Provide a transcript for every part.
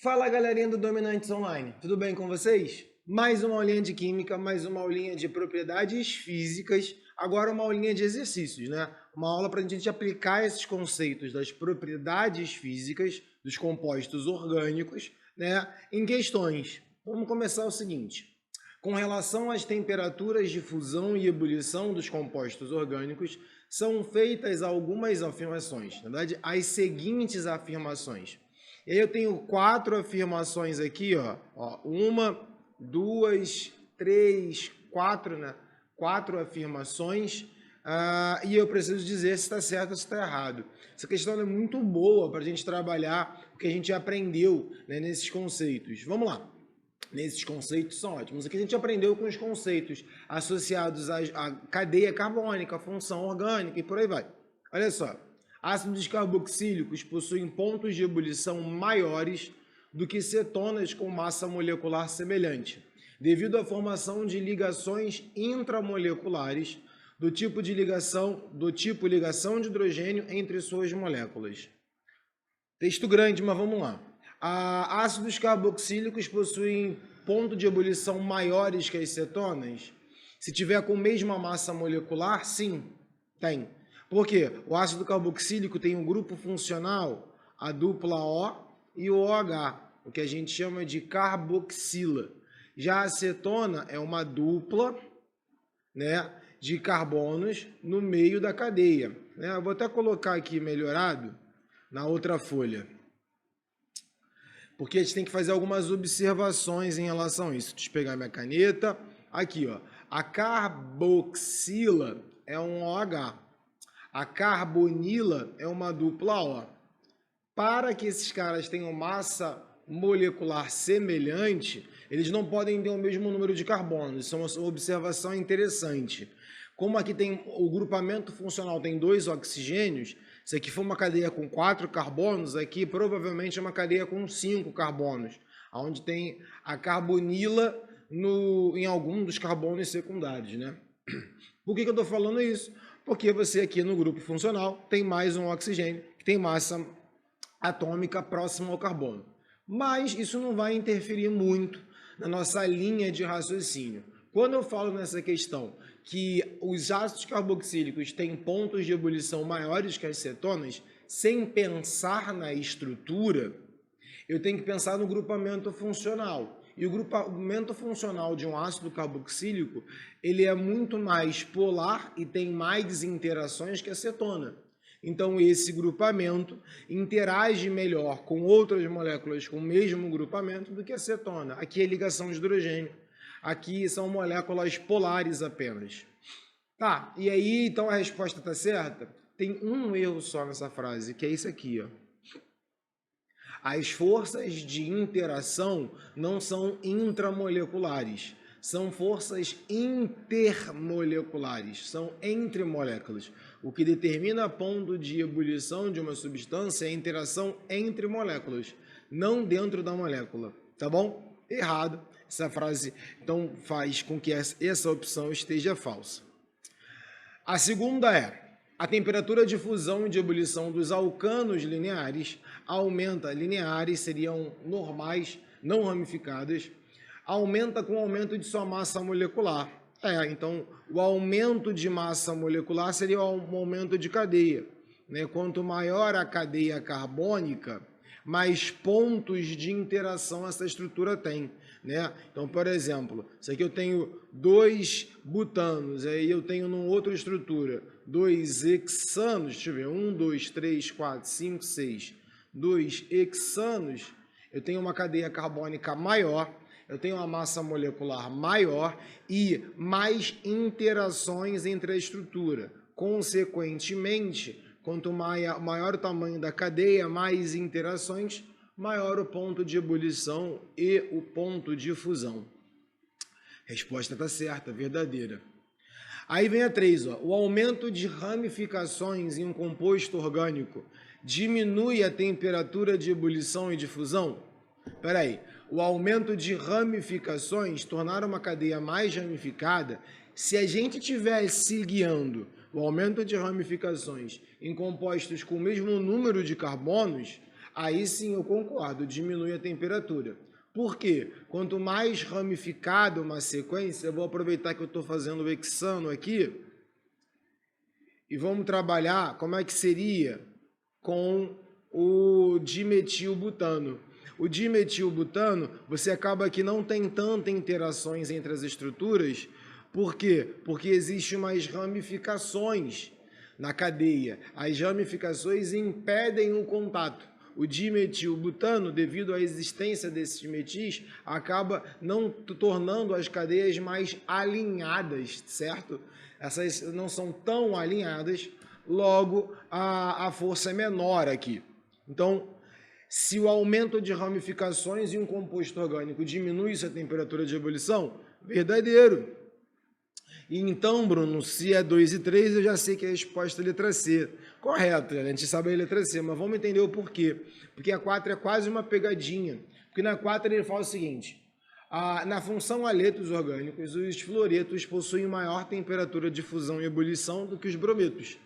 Fala galerinha do Dominantes Online, tudo bem com vocês? Mais uma aulinha de química, mais uma aulinha de propriedades físicas, agora uma aulinha de exercícios, né? Uma aula para a gente aplicar esses conceitos das propriedades físicas dos compostos orgânicos, né, em questões. Vamos começar o seguinte: com relação às temperaturas de fusão e ebulição dos compostos orgânicos, são feitas algumas afirmações, na verdade, as seguintes afirmações. E aí eu tenho 4 afirmações aqui, ó. Uma, duas, três, 4, né? 4 afirmações. E eu preciso dizer se está certo ou se está errado. Essa questão é muito boa para a gente trabalhar o que a gente aprendeu, né, nesses conceitos. Vamos lá. Nesses conceitos são ótimos. Aqui a gente aprendeu com os conceitos associados à cadeia carbônica, à função orgânica e por aí vai. Olha só. Ácidos carboxílicos possuem pontos de ebulição maiores do que cetonas com massa molecular semelhante, devido à formação de ligações intramoleculares do tipo ligação de hidrogênio entre suas moléculas. Texto grande, mas vamos lá. Ácidos carboxílicos possuem ponto de ebulição maiores que as cetonas? Se tiver com a mesma massa molecular, sim, tem. Por quê? O ácido carboxílico tem um grupo funcional, a dupla O e o OH, o que a gente chama de carboxila. Já a acetona é uma dupla, né, de carbonos no meio da cadeia. Eu vou até colocar aqui melhorado na outra folha, porque a gente tem que fazer algumas observações em relação a isso. Deixa eu pegar minha caneta. Aqui, ó. A carboxila é um OH. A carbonila é uma dupla O. Para que esses caras tenham massa molecular semelhante, eles não podem ter o mesmo número de carbonos. Isso é uma observação interessante. Como aqui tem o grupamento funcional tem 2 oxigênios, se aqui for uma cadeia com 4 carbonos, aqui provavelmente é uma cadeia com 5 carbonos, onde tem a carbonila em algum dos carbonos secundários, né? Por que eu estou falando isso? Porque você aqui no grupo funcional tem mais um oxigênio que tem massa atômica próxima ao carbono. Mas isso não vai interferir muito na nossa linha de raciocínio. Quando eu falo nessa questão que os ácidos carboxílicos têm pontos de ebulição maiores que as cetonas, sem pensar na estrutura, eu tenho que pensar no grupamento funcional. E o grupamento funcional de um ácido carboxílico, ele é muito mais polar e tem mais interações que a cetona. Então, esse grupamento interage melhor com outras moléculas com o mesmo grupamento do que a cetona. Aqui é ligação de hidrogênio. Aqui são moléculas polares apenas. Tá, e aí, então a resposta está certa? Tem um erro só nessa frase, que é isso aqui, ó. As forças de interação não são intramoleculares, são forças intermoleculares, são entre moléculas. O que determina ponto de ebulição de uma substância é a interação entre moléculas, não dentro da molécula, tá bom? Errado. Essa frase, então, faz com que essa opção esteja falsa. A segunda é: a temperatura de fusão e de ebulição dos alcanos lineares aumenta. Lineares seriam normais, não ramificadas. Aumenta com o aumento de sua massa molecular. Então, o aumento de massa molecular seria um aumento de cadeia, né? Quanto maior a cadeia carbônica, mais pontos de interação essa estrutura tem, né? Então, por exemplo, se aqui eu tenho 2 butanos, aí eu tenho numa outra estrutura 2 hexanos, deixa eu ver, 1, 2, 3, 4, 5, 6, 2 hexanos, eu tenho uma cadeia carbônica maior, eu tenho uma massa molecular maior e mais interações entre a estrutura. Consequentemente, quanto maior o tamanho da cadeia, mais interações, maior o ponto de ebulição e o ponto de fusão. Resposta está certa, verdadeira. Aí vem a 3, ó. O aumento de ramificações em um composto orgânico diminui a temperatura de ebulição e de fusão? Espera aí. O aumento de ramificações, tornar uma cadeia mais ramificada, se a gente estivesse guiando o aumento de ramificações em compostos com o mesmo número de carbonos, aí sim eu concordo, diminui a temperatura. Por quê? Quanto mais ramificada uma sequência, eu vou aproveitar que eu estou fazendo o hexano aqui, e vamos trabalhar como é que seria com o dimetilbutano. O dimetilbutano, você acaba que não tem tanta interações entre as estruturas. Por quê? Porque existem mais ramificações na cadeia. As ramificações impedem o contato. O dimetilbutano, devido à existência desses metis, acaba não tornando as cadeias mais alinhadas, certo? Essas não são tão alinhadas, logo a força é menor aqui. Então, se o aumento de ramificações em um composto orgânico diminui a temperatura de ebulição, verdadeiro. E então, Bruno, se é 2 e 3, eu já sei que a resposta é a letra C. Correto, a gente sabe a letra C, mas vamos entender o porquê. Porque a 4 é quase uma pegadinha. Porque na 4 ele fala o seguinte: na função haletos orgânicos, os fluoretos possuem maior temperatura de fusão e ebulição do que os brometos.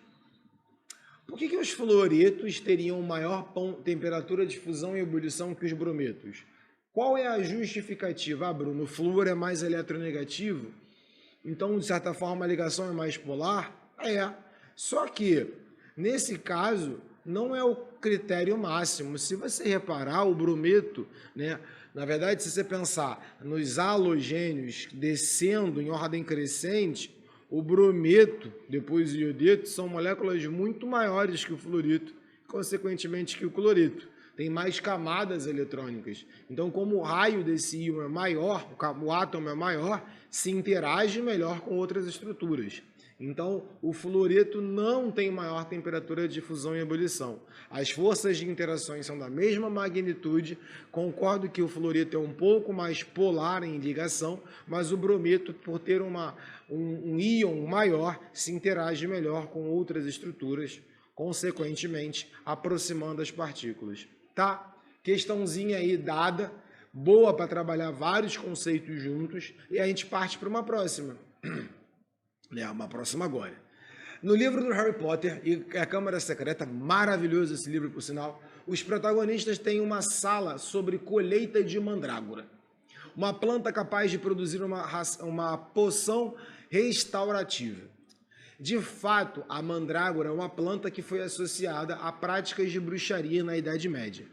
Por que os fluoretos teriam maior temperatura de fusão e ebulição que os brometos? Qual é a justificativa? Bruno, o flúor é mais eletronegativo, então, de certa forma, a ligação é mais polar? É. Só que, nesse caso, não é o critério máximo. Se você reparar, o brometo, né? Na verdade, se você pensar nos halogênios descendo em ordem crescente, o brometo, depois o iodeto, são moléculas muito maiores que o fluorito, consequentemente que o cloreto. Tem mais camadas eletrônicas. Então, como o raio desse íon é maior, o átomo é maior, se interage melhor com outras estruturas. Então, o fluoreto não tem maior temperatura de fusão e ebulição. As forças de interações são da mesma magnitude. Concordo que o fluoreto é um pouco mais polar em ligação, mas o brometo, por ter um íon maior, se interage melhor com outras estruturas, consequentemente, aproximando as partículas. Tá? Questãozinha aí dada, boa para trabalhar vários conceitos juntos, e a gente parte para uma próxima. Uma próxima agora. No livro do Harry Potter e a Câmara Secreta, maravilhoso esse livro, por sinal, os protagonistas têm uma sala sobre colheita de mandrágora. Uma planta capaz de produzir uma poção restaurativa. De fato, a mandrágora é uma planta que foi associada a práticas de bruxaria na Idade Média.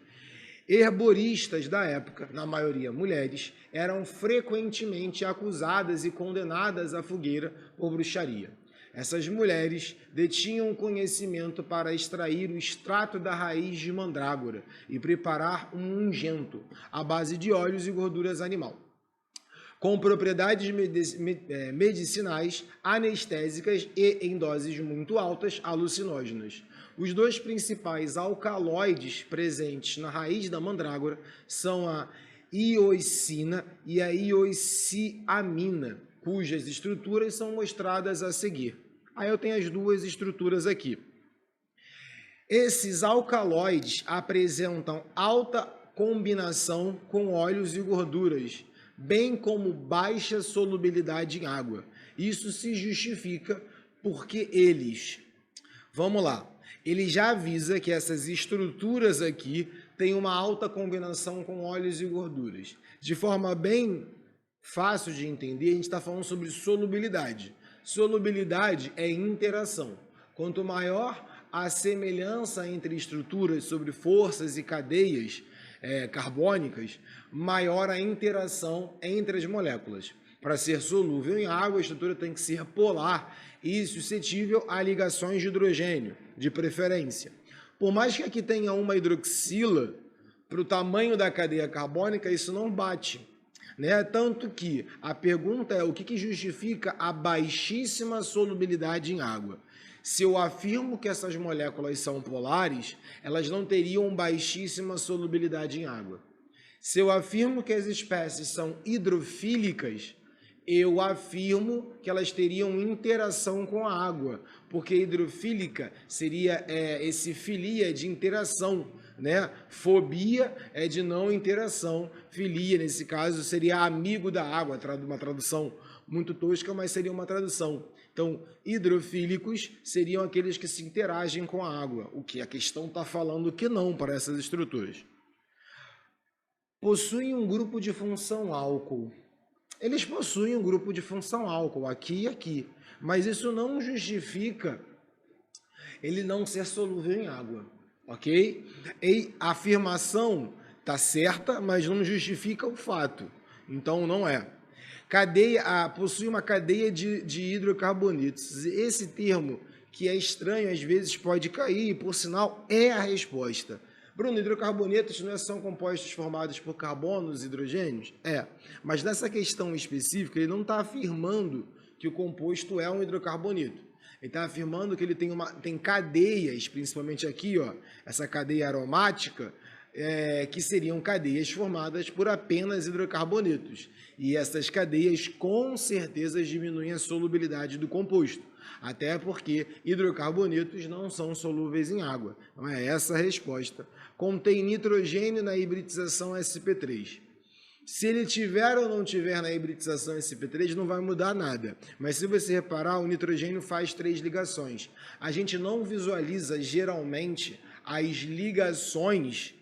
Herboristas da época, na maioria mulheres, eram frequentemente acusadas e condenadas à fogueira por bruxaria. Essas mulheres detinham conhecimento para extrair o extrato da raiz de mandrágora e preparar um ungento à base de óleos e gorduras animal, com propriedades medicinais, anestésicas e, em doses muito altas, alucinógenas. Os dois principais alcaloides presentes na raiz da mandrágora são a ioscina e a iosciamina, cujas estruturas são mostradas a seguir. Aí eu tenho as duas estruturas aqui. Esses alcaloides apresentam alta combinação com óleos e gorduras, bem como baixa solubilidade em água. Isso se justifica porque vamos lá, ele já avisa que essas estruturas aqui têm uma alta combinação com óleos e gorduras. De forma bem fácil de entender, a gente está falando sobre solubilidade. Solubilidade é interação. Quanto maior a semelhança entre estruturas sobre forças e cadeias carbônicas, maior a interação entre as moléculas. Para ser solúvel em água, a estrutura tem que ser polar e suscetível a ligações de hidrogênio, de preferência. Por mais que aqui tenha uma hidroxila, para o tamanho da cadeia carbônica, isso não bate. Né? Tanto que a pergunta é o que justifica a baixíssima solubilidade em água. Se eu afirmo que essas moléculas são polares, elas não teriam baixíssima solubilidade em água. Se eu afirmo que as espécies são hidrofílicas, eu afirmo que elas teriam interação com a água, porque hidrofílica seria esse filia de interação, né? Fobia é de não interação, filia, nesse caso, seria amigo da água, uma tradução muito tosca, mas seria uma tradução. Então, hidrofílicos seriam aqueles que se interagem com a água, o que a questão está falando que não para essas estruturas. Possuem um grupo de função álcool. Eles possuem um grupo de função álcool, aqui e aqui, mas isso não justifica ele não ser solúvel em água, ok? E a afirmação está certa, mas não justifica o fato, então não é. Possui uma cadeia de hidrocarbonetos. Esse termo, que é estranho, às vezes pode cair, por sinal, é a resposta. Bruno, hidrocarbonetos não são compostos formados por carbonos e hidrogênios? É, mas nessa questão específica, ele não está afirmando que o composto é um hidrocarboneto. Ele está afirmando que ele tem cadeias, principalmente aqui, ó, essa cadeia aromática, que seriam cadeias formadas por apenas hidrocarbonetos. E essas cadeias com certeza diminuem a solubilidade do composto, até porque hidrocarbonetos não são solúveis em água. Então é essa a resposta. Contém nitrogênio na hibridização sp3. Se ele tiver ou não tiver na hibridização sp3, não vai mudar nada. Mas se você reparar, o nitrogênio faz 3 ligações. A gente não visualiza geralmente as ligações,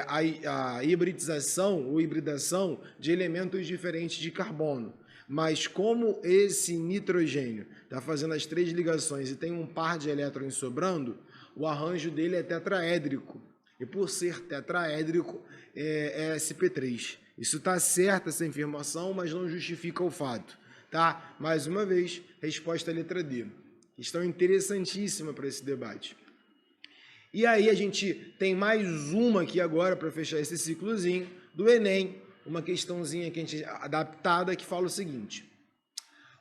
a hibridização ou hibridação de elementos diferentes de carbono. Mas como esse nitrogênio está fazendo as 3 ligações e tem um par de elétrons sobrando, o arranjo dele é tetraédrico. E por ser tetraédrico, é sp3. Isso está certo, essa informação, mas não justifica o fato. Tá? Mais uma vez, resposta letra D. Questão interessantíssima para esse debate. E aí a gente tem mais uma aqui agora para fechar esse ciclozinho do Enem, uma questãozinha que a gente adaptada que fala o seguinte: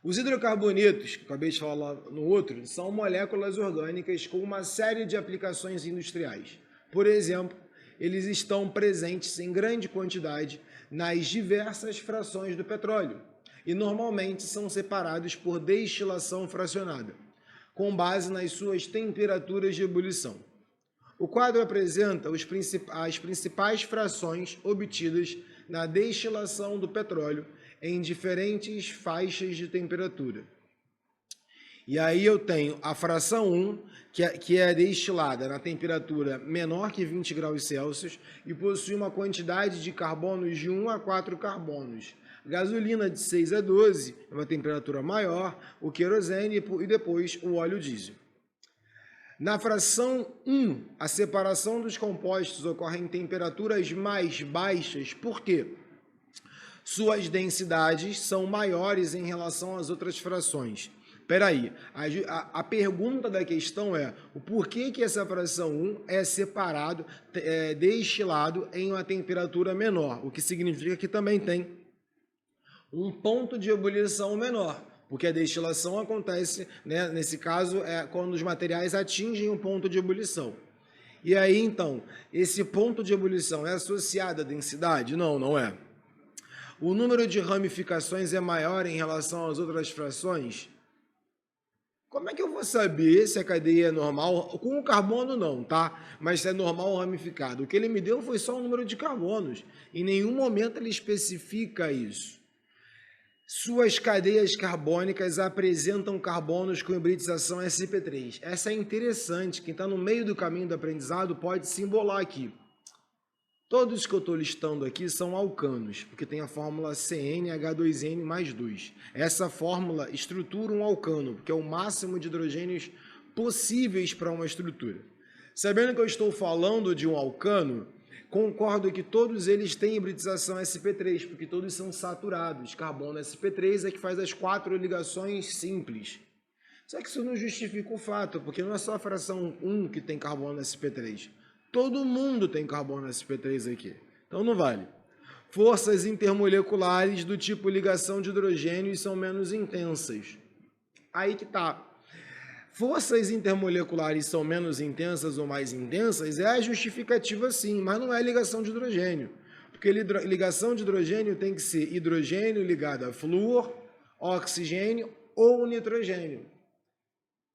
os hidrocarbonetos, que eu acabei de falar no outro, são moléculas orgânicas com uma série de aplicações industriais. Por exemplo, eles estão presentes em grande quantidade nas diversas frações do petróleo e normalmente são separados por destilação fracionada, com base nas suas temperaturas de ebulição. O quadro apresenta as principais frações obtidas na destilação do petróleo em diferentes faixas de temperatura. E aí eu tenho a fração 1, que é destilada na temperatura menor que 20 graus Celsius e possui uma quantidade de carbonos de 1 a 4 carbonos. Gasolina de 6 a 12, uma temperatura maior, o querosene e depois o óleo diesel. Na fração 1, a separação dos compostos ocorre em temperaturas mais baixas, por quê? Suas densidades são maiores em relação às outras frações. Espera aí, a pergunta da questão é o porquê que essa fração 1 é separado, destilado em uma temperatura menor, o que significa que também tem um ponto de ebulição menor, porque a destilação acontece, né, nesse caso, quando os materiais atingem um ponto de ebulição. E aí, então, esse ponto de ebulição é associado à densidade? Não, não é. O número de ramificações é maior em relação às outras frações? Como é que eu vou saber se a cadeia é normal? Com o carbono não, tá? Mas se é normal ou ramificado. O que ele me deu foi só o número de carbonos. Em nenhum momento ele especifica isso. Suas cadeias carbônicas apresentam carbonos com hibridização sp3. Essa é interessante. Quem está no meio do caminho do aprendizado pode se embolar aqui. Todos que eu estou listando aqui são alcanos, porque tem a fórmula CnH2n mais 2. Essa fórmula estrutura um alcano, porque é o máximo de hidrogênios possíveis para uma estrutura. Sabendo que eu estou falando de um alcano, concordo que todos eles têm hibridização sp3, porque todos são saturados. Carbono sp3 é que faz as 4 ligações simples. Só que isso não justifica o fato, porque não é só a fração 1 que tem carbono sp3. Todo mundo tem carbono sp3 aqui, então não vale. Forças intermoleculares do tipo ligação de hidrogênios são menos intensas. Aí que tá. Forças intermoleculares são menos intensas ou mais intensas é a justificativa sim, mas não é ligação de hidrogênio. Porque ligação de hidrogênio tem que ser hidrogênio ligado a flúor, oxigênio ou nitrogênio.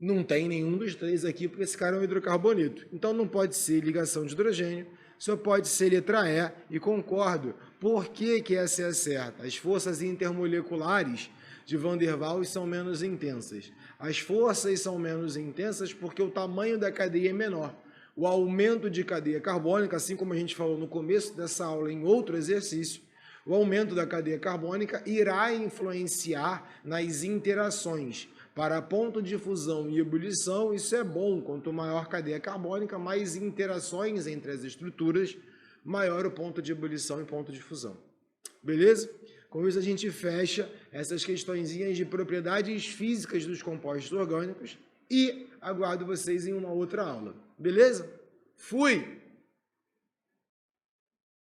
Não tem nenhum dos 3 aqui, porque esse cara é um hidrocarboneto. Então não pode ser ligação de hidrogênio, só pode ser letra E, e concordo. Por que essa é a certa? As forças intermoleculares de Van der Waals são menos intensas. As forças são menos intensas porque o tamanho da cadeia é menor. O aumento de cadeia carbônica, assim como a gente falou no começo dessa aula em outro exercício, o aumento da cadeia carbônica irá influenciar nas interações. Para ponto de fusão e ebulição, isso é bom. Quanto maior a cadeia carbônica, mais interações entre as estruturas, maior o ponto de ebulição e ponto de fusão. Beleza? Com isso a gente fecha essas questõezinhas de propriedades físicas dos compostos orgânicos e aguardo vocês em uma outra aula. Beleza? Fui!